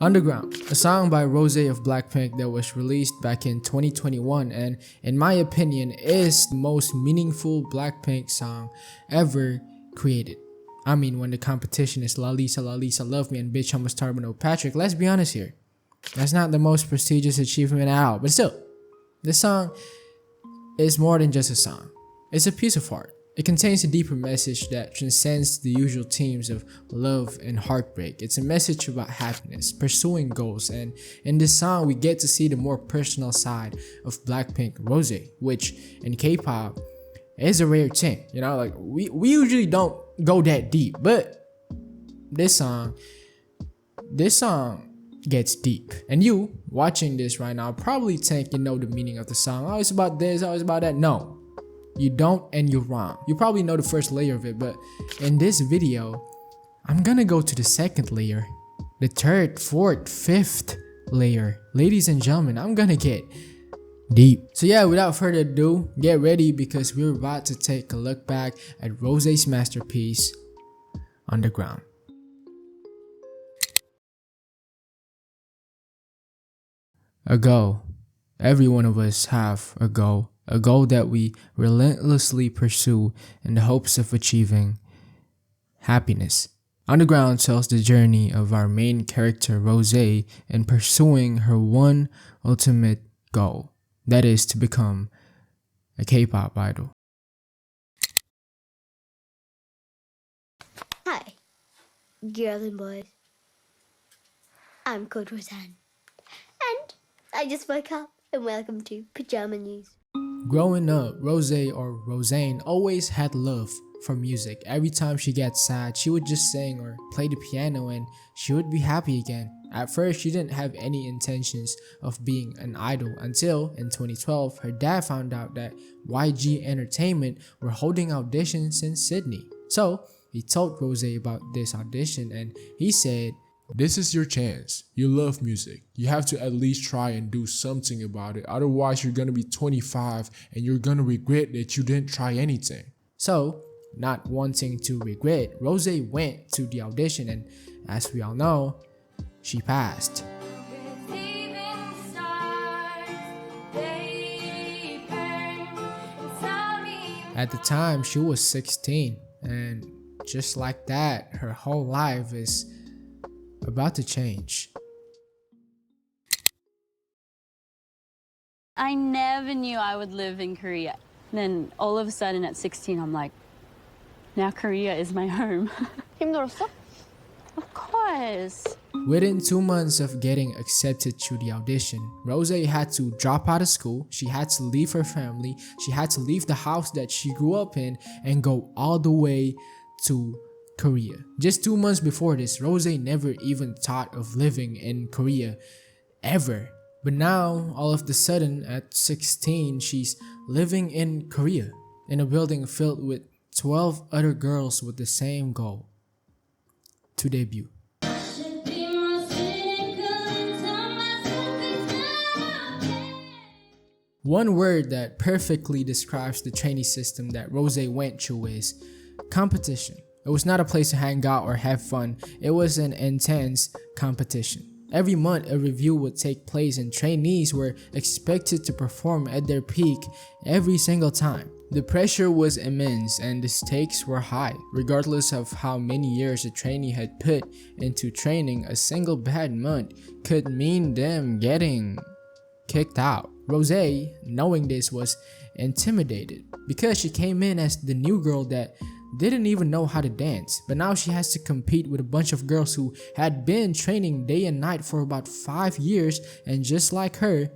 Underground, a song by Rosé of BLACKPINK that was released back in 2021 and in my opinion is the most meaningful BLACKPINK song ever created. I mean, when the competition is La Lisa love me and bitch I'm a star but no Patrick, let's be honest here. That's not the most prestigious achievement at all, but still, this song is more than just a song. It's a piece of art. It contains a deeper message that transcends the usual themes of love and heartbreak. It's a message about happiness, pursuing goals, and in this song we get to see the more personal side of BLACKPINK Rosé, which in K-pop is a rare thing. You know, like we usually don't go that deep, but this song gets deep. And you watching this right now probably think you know the meaning of the song. Oh, it's about this, oh, it's about that. No, you don't, and you're wrong. You probably know the first layer of it, but in this video, I'm gonna go to the second layer, the third, fourth, fifth layer. Ladies and gentlemen, I'm gonna get deep. So yeah, without further ado, get ready because we're about to take a look back at Rosé's masterpiece, Underground. A goal. Every one of us have a goal that we relentlessly pursue in the hopes of achieving happiness. Underground tells the journey of our main character Rosé in pursuing her one ultimate goal, that is to become a K-pop idol. Hi, girls and boys. I'm Coach Roseanne, and I just woke up, and welcome to Pajama News. Growing up, Rosé or Roseanne always had love for music. Every time she gets sad, she would just sing or play the piano and she would be happy again. At first, she didn't have any intentions of being an idol until in 2012, her dad found out that YG Entertainment were holding auditions in Sydney. So he told Rosé about this audition and he said, "This is your chance. You love music. You have to at least try and do something about it. Otherwise, you're gonna be 25 and you're gonna regret that you didn't try anything." So, not wanting to regret, Rosé went to the audition and as we all know, she passed. At the time, she was 16 and just like that, her whole life is about to change. I never knew I would live in Korea. Then all of a sudden at 16, I'm like, now Korea is my home. 힘들었어? Of course. Within 2 months of getting accepted to the audition, Rosé had to drop out of school, she had to leave her family, she had to leave the house that she grew up in and go all the way to Korea. Just 2 months before this, Rosé never even thought of living in Korea ever. But now, all of the sudden, at 16, she's living in Korea, in a building filled with 12 other girls with the same goal, to debut. One word that perfectly describes the trainee system that Rosé went through is competition. It was not a place to hang out or have fun, it was an intense competition. Every month, a review would take place and trainees were expected to perform at their peak every single time. The pressure was immense and the stakes were high. Regardless of how many years a trainee had put into training, a single bad month could mean them getting kicked out. Rosé, knowing this, was intimidated because she came in as the new girl that didn't even know how to dance, but now she has to compete with a bunch of girls who had been training day and night for about 5 years, and just like her,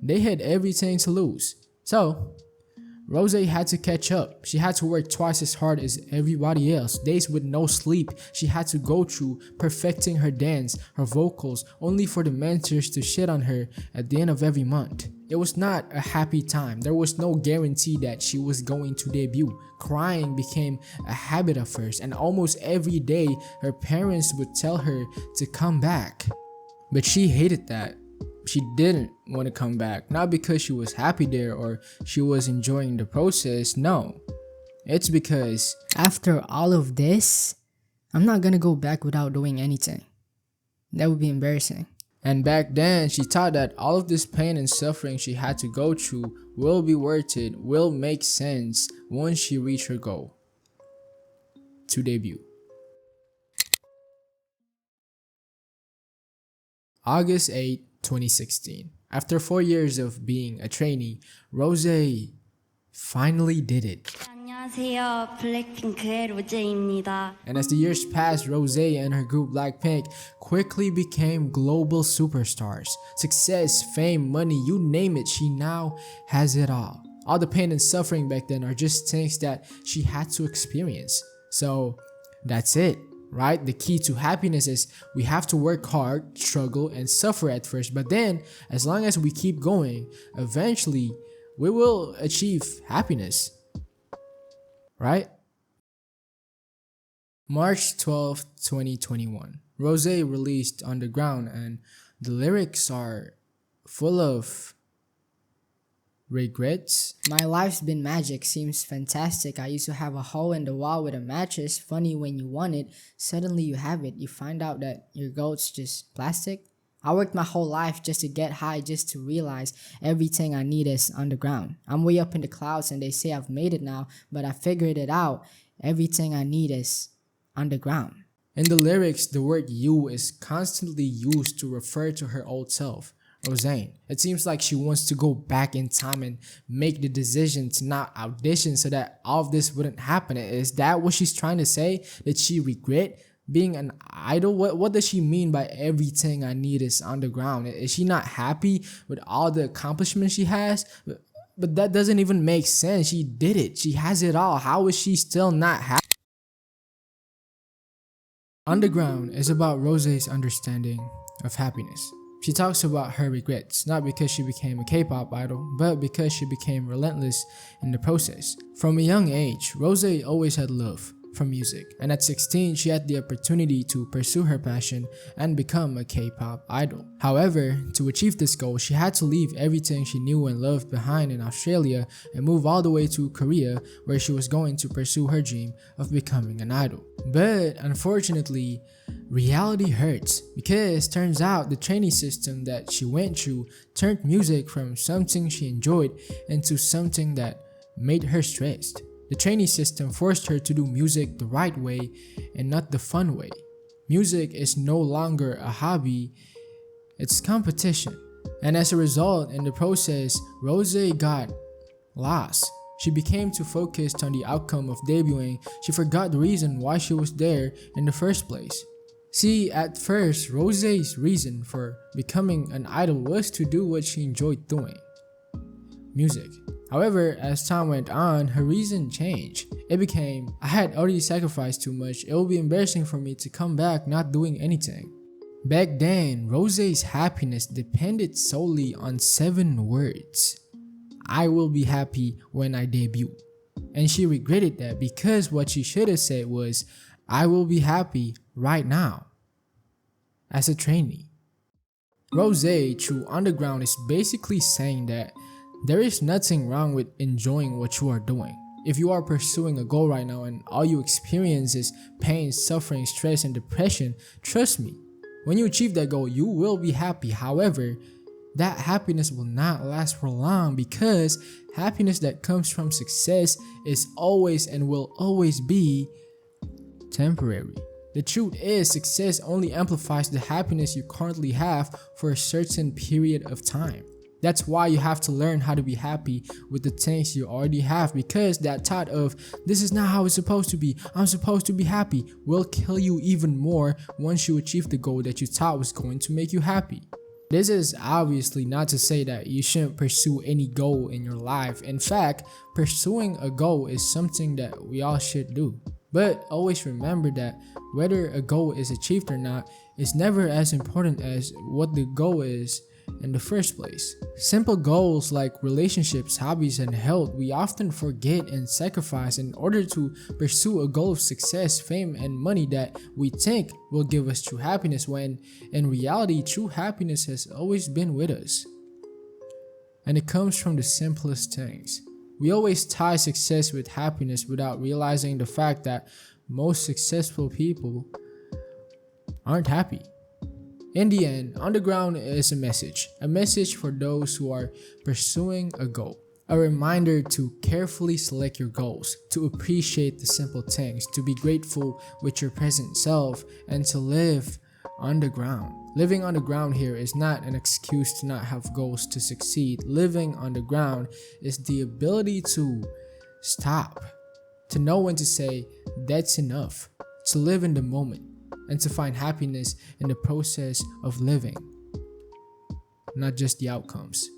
they had everything to lose. So Rosé had to catch up. She had to work twice as hard as everybody else, days with no sleep. She had to go through perfecting her dance, her vocals, only for the mentors to shit on her at the end of every month. It was not a happy time. There was no guarantee that she was going to debut. Crying became a habit at first, and almost every day her parents would tell her to come back. But she hated that. She didn't want to come back, not because she was happy there or she was enjoying the process. No, it's because after all of this, I'm not gonna go back without doing anything. That would be embarrassing. And back then, she thought that all of this pain and suffering she had to go through will be worth it, will make sense once she reached her goal to debut. August 8, 2016. After 4 years of being a trainee, Rosé finally did it. 안녕하세요. 블랙핑크의 로제입니다. And as the years passed, Rosé and her group BLACKPINK quickly became global superstars. Success, fame, money, you name it, she now has it all. All the pain and suffering back then are just things that she had to experience. So that's it, right? The key to happiness is we have to work hard, struggle, and suffer at first. But then, as long as we keep going, eventually we will achieve happiness. Right? March 12th, 2021. Rosé released Underground, and the lyrics are full of regrets. My life's been magic, seems fantastic. I used to have a hole in the wall with a mattress. Funny when you want it, suddenly you have it. You find out that your goat's just plastic. I worked my whole life just to get high, just to realize everything I need is underground. I'm way up in the clouds and they say I've made it now, but I figured it out. Everything I need is underground. In the lyrics, the word you is constantly used to refer to her old self, Rosé. It seems like she wants to go back in time and make the decision to not audition so that all of this wouldn't happen. Is that what she's trying to say? Did she regret being an idol? What does she mean by everything I need is underground? Is she not happy with all the accomplishments she has? But that doesn't even make sense. She did it. She has it all. How is she still not happy? Underground is about Rosé's understanding of happiness. She talks about her regrets, not because she became a K-pop idol, but because she became relentless in the process. From a young age, Rosé always had love for music, and at 16 she had the opportunity to pursue her passion and become a K-pop idol. However, to achieve this goal, she had to leave everything she knew and loved behind in Australia and move all the way to Korea, where she was going to pursue her dream of becoming an idol. But unfortunately, reality hurts, because turns out the trainee system that she went through turned music from something she enjoyed into something that made her stressed. The trainee system forced her to do music the right way and not the fun way. Music is no longer a hobby, it's competition. And as a result, in the process, Rosé got lost. She became too focused on the outcome of debuting, she forgot the reason why she was there in the first place. See, at first, Rosé's reason for becoming an idol was to do what she enjoyed doing: music. However, as time went on, her reason changed. It became, I had already sacrificed too much, it will be embarrassing for me to come back not doing anything. Back then, Rosé's happiness depended solely on 7 words. I will be happy when I debut. And she regretted that, because what she should have said was, I will be happy right now, as a trainee. Rosé, through Underground, is basically saying that there is nothing wrong with enjoying what you are doing. If you are pursuing a goal right now and all you experience is pain, suffering, stress, and depression, trust me, when you achieve that goal, you will be happy. However, that happiness will not last for long, because happiness that comes from success is always and will always be temporary. The truth is, success only amplifies the happiness you currently have for a certain period of time. That's why you have to learn how to be happy with the things you already have, because that thought of, this is not how it's supposed to be, I'm supposed to be happy, will kill you even more once you achieve the goal that you thought was going to make you happy. This is obviously not to say that you shouldn't pursue any goal in your life. In fact, pursuing a goal is something that we all should do. But always remember that whether a goal is achieved or not is never as important as what the goal is in the first place. Simple goals like relationships, hobbies, and health we often forget and sacrifice in order to pursue a goal of success, fame, and money that we think will give us true happiness, when in reality true happiness has always been with us. And it comes from the simplest things. We always tie success with happiness without realizing the fact that most successful people aren't happy. In the end, Underground is a message for those who are pursuing a goal. A reminder to carefully select your goals, to appreciate the simple things, to be grateful with your present self, and to live underground. Living underground here is not an excuse to not have goals to succeed. Living underground is the ability to stop, to know when to say, that's enough, to live in the moment, and to find happiness in the process of living, not just the outcomes.